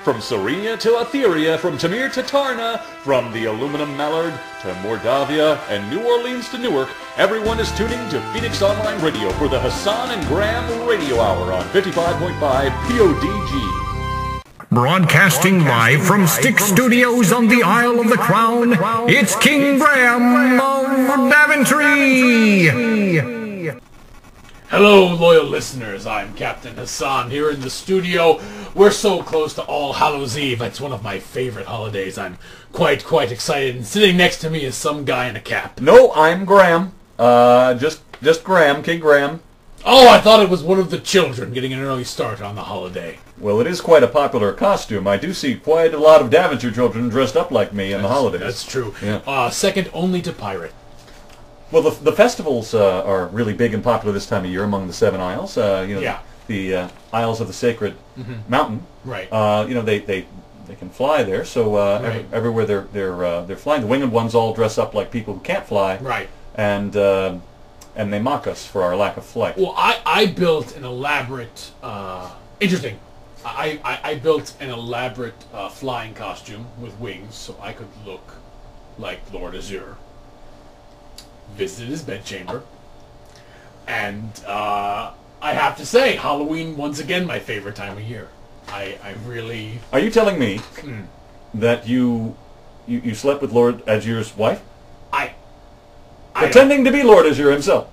From Serenia to Etheria, from Tamir to Tarna, from the aluminum mallard to Mordavia, and New Orleans to Newark, everyone is tuning to Phoenix Online Radio for the Hassan and Graham Radio Hour on 55.5 PODG. Broadcasting live from Stick Studios on the Isle of the Crown, it's King Graham of Daventry. Hello, loyal listeners. I'm Captain Hassan here in the studio. We're so close to All Hallows Eve. It's one of my favorite holidays. I'm quite excited. And sitting next to me is some guy in a cap. No, I'm Graham. Just Graham, King Graham. Oh, I thought it was one of the children getting an early start on the holiday. Well, it is quite a popular costume. I do see quite a lot of Daventry children dressed up like me in the holidays. That's true. Yeah. Second only to Pirate. Well, the festivals are really big and popular this time of year among the Seven Isles. The Isles of the Sacred Mountain. Right. They can fly there. So Right. everywhere they're flying, the winged ones all dress up like people who can't fly. Right. And they mock us for our lack of flight. Well, I built an elaborate, interesting. I built an elaborate flying costume with wings so I could look like Lord Azure. Visited his bedchamber. And I have to say, Halloween, once again, my favorite time of year. I really... Are you telling me that you slept with Lord Azure's wife? Pretending to be Lord Azure himself.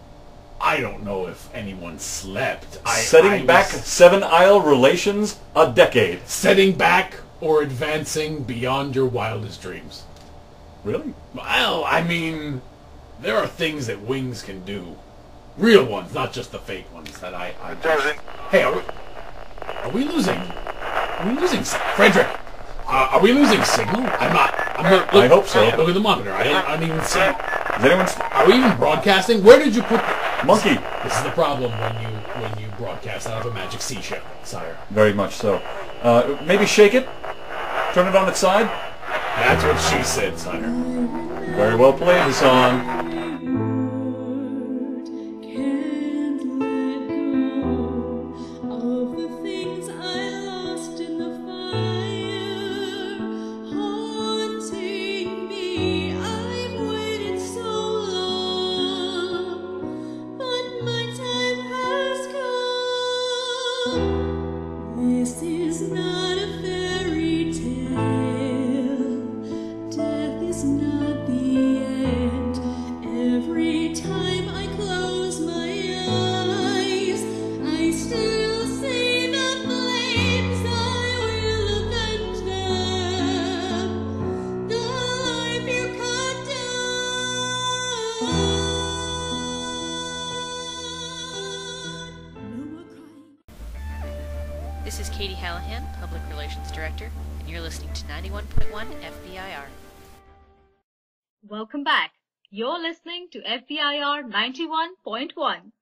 I don't know if anyone slept. Setting back Seven Isle relations a decade. Setting back or advancing beyond your wildest dreams. Really? Well, I mean, there are things that wings can do. Real ones, not just the fake ones that I doesn't. Hey, are we losing? Frederick, are we losing signal? I'm not. Look, I hope so. Look at the monitor. I don't even see. Is anyone... Are we even broadcasting? Where did you put Monkey. This is the problem when you broadcast out of a Magic Seashell, sire. Very much so. Maybe shake it? Turn it on its side? That's what she said, sire. Very well played, Hassan. This is not a fairy tale. Death is not the end. Every time I close my eyes, I still see the flames. I will avenge them. The life you cut down. No more crying. This is Katie Hallahan, Public Relations Director, and you're listening to 91.1 FBIR. Welcome back. You're listening to FBIR 91.1.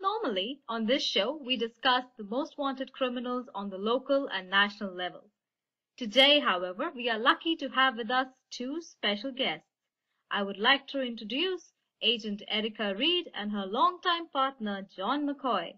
Normally, on this show, we discuss the most wanted criminals on the local and national level. Today, however, we are lucky to have with us two special guests. I would like to introduce Agent Erica Reed and her longtime partner, John McCoy.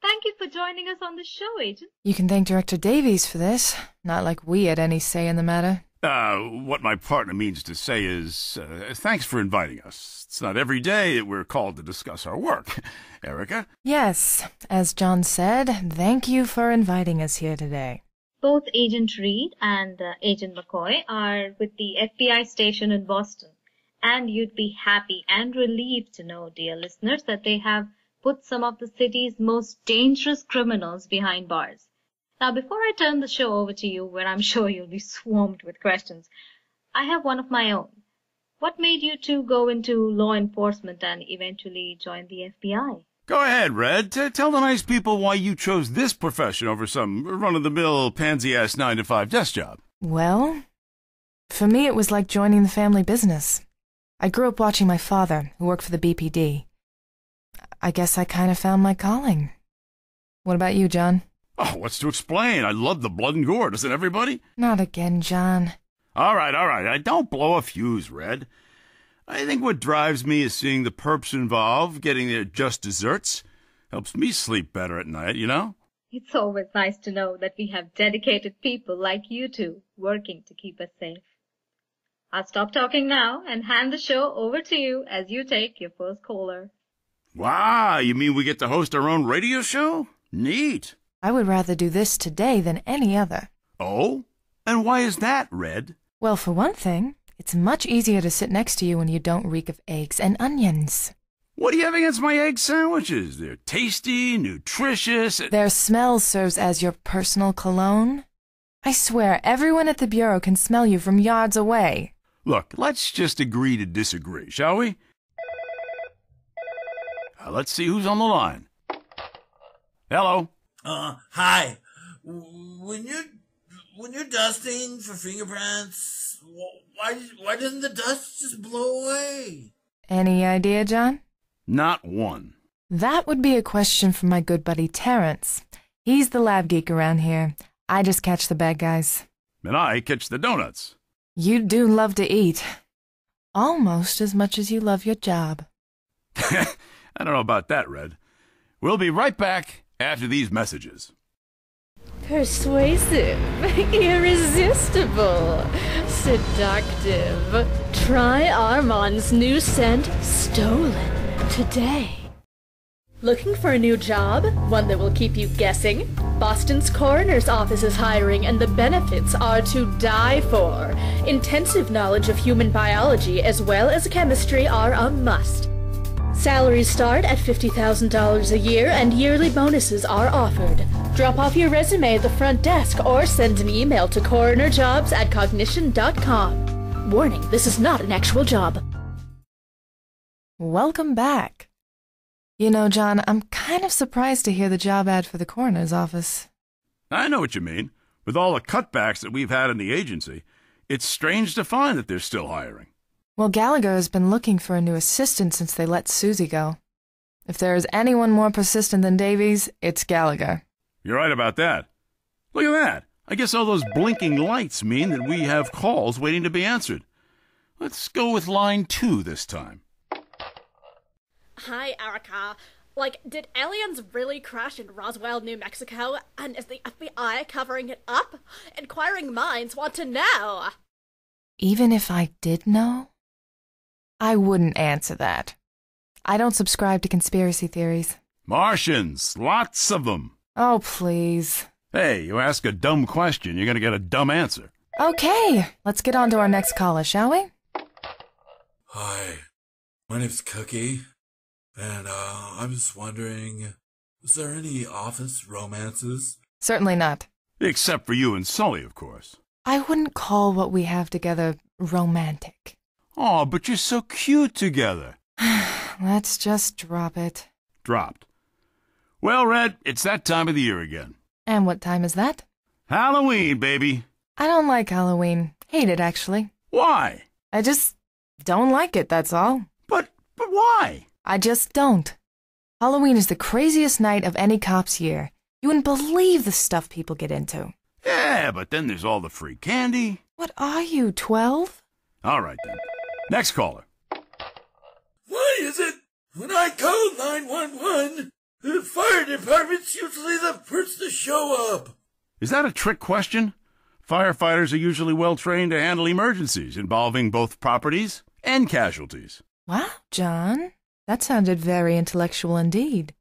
Thank you for joining us on the show, Agent. You can thank Director Davies for this. Not like we had any say in the matter. What my partner means to say is, thanks for inviting us. It's not every day that we're called to discuss our work. Erica? Yes, as John said, thank you for inviting us here today. Both Agent Reed and Agent McCoy are with the FBI station in Boston. And you'd be happy and relieved to know, dear listeners, that they have put some of the city's most dangerous criminals behind bars. Now, before I turn the show over to you, where I'm sure you'll be swarmed with questions, I have one of my own. What made you two go into law enforcement and eventually join the FBI? Go ahead, Red. Tell the nice people why you chose this profession over some run-of-the-mill, pansy-ass 9-to-5 desk job. Well, for me it was like joining the family business. I grew up watching my father, who worked for the BPD. I guess I kind of found my calling. What about you, John? Oh, what's to explain? I love the blood and gore, doesn't everybody? Not again, John. All right. I don't blow a fuse, Red. I think what drives me is seeing the perps involved, getting their just desserts. Helps me sleep better at night, you know? It's always nice to know that we have dedicated people like you two working to keep us safe. I'll stop talking now and hand the show over to you as you take your first caller. Wow, you mean we get to host our own radio show? Neat. I would rather do this today than any other. Oh? And why is that, Red? Well, for one thing, it's much easier to sit next to you when you don't reek of eggs and onions. What do you have against my egg sandwiches? They're tasty, nutritious. Their smell serves as your personal cologne. I swear, everyone at the Bureau can smell you from yards away. Look, let's just agree to disagree, shall we? Let's see who's on the line. Hello? Hi. When you're dusting for fingerprints, why doesn't the dust just blow away? Any idea, John? Not one. That would be a question for my good buddy Terrence. He's the lab geek around here. I just catch the bad guys. And I catch the donuts. You do love to eat. Almost as much as you love your job. I don't know about that, Red. We'll be right back after these messages. Persuasive, irresistible, seductive. Try Armand's new scent, Stolen, today. Looking for a new job? One that will keep you guessing? Boston's coroner's office is hiring and the benefits are to die for. Intensive knowledge of human biology as well as chemistry are a must. Salaries start at $50,000 a year and yearly bonuses are offered. Drop off your resume at the front desk or send an email to coronerjobs@cognition.com. Warning, this is not an actual job. Welcome back. You know, John, I'm kind of surprised to hear the job ad for the coroner's office. I know what you mean. With all the cutbacks that we've had in the agency, it's strange to find that they're still hiring. Well, Gallagher has been looking for a new assistant since they let Susie go. If there is anyone more persistent than Davies, it's Gallagher. You're right about that. Look at that. I guess all those blinking lights mean that we have calls waiting to be answered. Let's go with line 2 this time. Hi, Erica. Did aliens really crash in Roswell, New Mexico? And is the FBI covering it up? Inquiring minds want to know. Even if I did know, I wouldn't answer that. I don't subscribe to conspiracy theories. Martians, lots of them. Oh, please. Hey, you ask a dumb question, you're going to get a dumb answer. Okay, let's get on to our next caller, shall we? Hi, my name's Cookie, and I was wondering, is there any office romances? Certainly not. Except for you and Sully, of course. I wouldn't call what we have together romantic. Oh, but you're so cute together. Let's just drop it. Dropped. Well, Red, it's that time of the year again. And what time is that? Halloween, baby. I don't like Halloween. Hate it, actually. Why? I just don't like it, that's all. But why? I just don't. Halloween is the craziest night of any cop's year. You wouldn't believe the stuff people get into. Yeah, but then there's all the free candy. What are you, 12? All right, then. Next caller. Why is it when I call 911, the fire department's usually the first to show up? Is that a trick question? Firefighters are usually well trained to handle emergencies involving both properties and casualties. Wow, John. That sounded very intellectual indeed.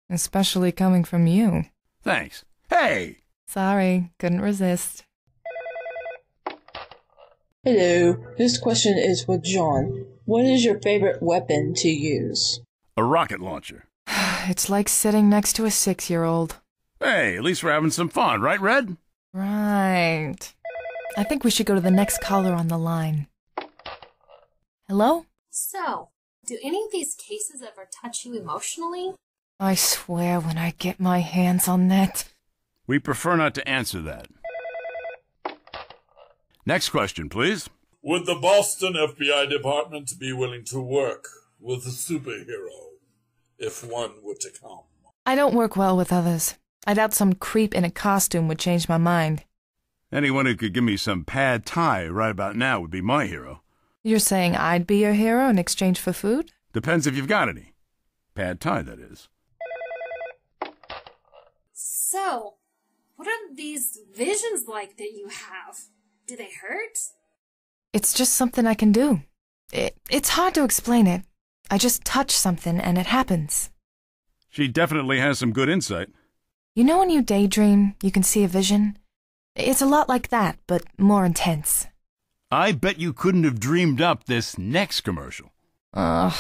Especially coming from you. Thanks. Hey! Sorry, couldn't resist. Hello, this question is for John. What is your favorite weapon to use? A rocket launcher. It's like sitting next to a 6-year-old. Hey, at least we're having some fun, right, Red? Right. I think we should go to the next caller on the line. Hello? So, do any of these cases ever touch you emotionally? I swear when I get my hands on that. We prefer not to answer that. Next question, please. Would the Boston FBI department be willing to work with a superhero if one were to come? I don't work well with others. I doubt some creep in a costume would change my mind. Anyone who could give me some pad thai right about now would be my hero. You're saying I'd be your hero in exchange for food? Depends if you've got any. Pad thai, that is. So, what are these visions like that you have? Do they hurt? It's just something I can do. It's hard to explain it. I just touch something and it happens. She definitely has some good insight. You know when you daydream, you can see a vision? It's a lot like that, but more intense. I bet you couldn't have dreamed up this next commercial. Ugh.